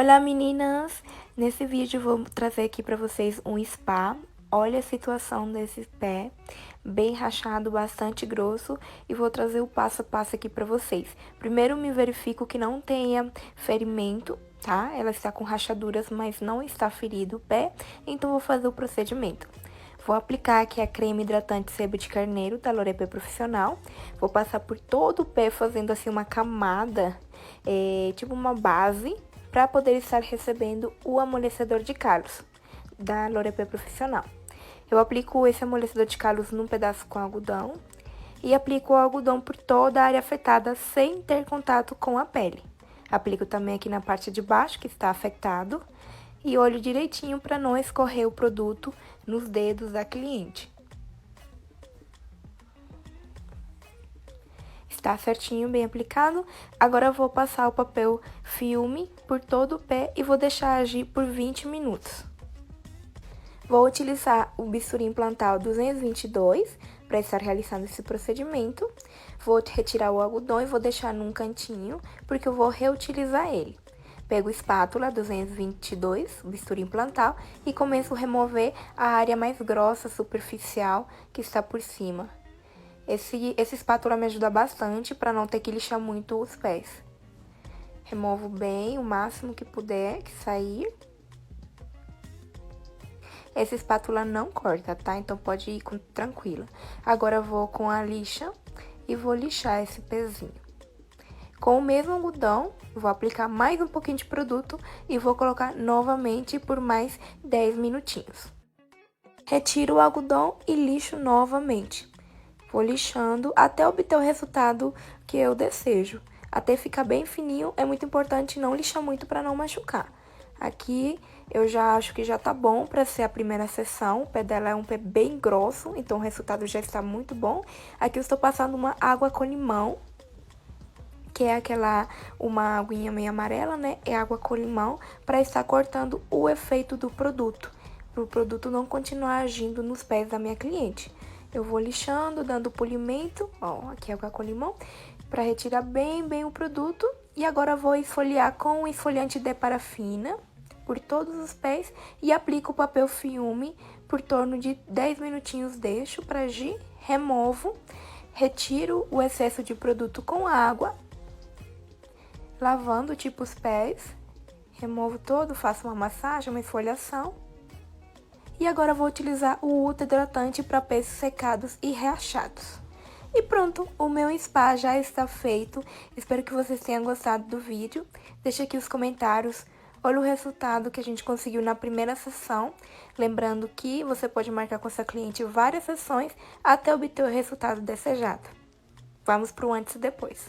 Olá meninas, nesse vídeo vou trazer aqui para vocês um spa. Olha a situação desse pé, bem rachado, bastante grosso, e vou trazer o passo a passo aqui para vocês. Primeiro me verifico que não tenha ferimento, tá? Ela está com rachaduras, mas não está ferido o pé, então vou fazer o procedimento. Vou aplicar aqui a creme hidratante sebo de carneiro da L'Oréal Profissional. Vou passar por todo o pé fazendo assim uma camada, tipo uma base, para poder estar recebendo o amolecedor de calos da L'Oréal Profissional. Eu aplico esse amolecedor de calos num pedaço com algodão e aplico o algodão por toda a área afetada sem ter contato com a pele. Aplico também aqui na parte de baixo que está afetado e olho direitinho para não escorrer o produto nos dedos da cliente. Está certinho, bem aplicado. Agora eu vou passar o papel filme por todo o pé e vou deixar agir por 20 minutos. Vou utilizar o bisturi implantal 222 para estar realizando esse procedimento. Vou retirar o algodão e vou deixar num cantinho, porque eu vou reutilizar ele. Pego a espátula 222, bisturi implantal, e começo a remover a área mais grossa, superficial, que está por cima. Esse espátula me ajuda bastante para não ter que lixar muito os pés. Removo bem o máximo que puder que sair. Essa espátula não corta, tá? Então pode ir tranquila. Agora eu vou com a lixa e vou lixar esse pezinho. Com o mesmo algodão, vou aplicar mais um pouquinho de produto e vou colocar novamente por mais 10 minutinhos. Retiro o algodão e lixo novamente. Vou lixando até obter o resultado que eu desejo. Até ficar bem fininho, é muito importante não lixar muito para não machucar. Aqui eu já acho que já tá bom para ser a primeira sessão. O pé dela é um pé bem grosso, então o resultado já está muito bom. Aqui eu estou passando uma água com limão, que é uma aguinha meio amarela, né? É água com limão, para estar cortando o efeito do produto, para o produto não continuar agindo nos pés da minha cliente. Eu vou lixando, dando polimento, ó, aqui é água com limão, para retirar bem o produto. E agora vou esfoliar com o esfoliante de parafina por todos os pés e aplico o papel filme por torno de 10 minutinhos, deixo para agir, removo, retiro o excesso de produto com água, lavando tipo os pés, removo todo, faço uma massagem, uma esfoliação. E agora vou utilizar o Ultra Hidratante para pés secados e reachados. E pronto, o meu spa já está feito. Espero que vocês tenham gostado do vídeo. Deixa aqui os comentários. Olha o resultado que a gente conseguiu na primeira sessão. Lembrando que você pode marcar com sua cliente várias sessões até obter o resultado desejado. Vamos para o antes e depois.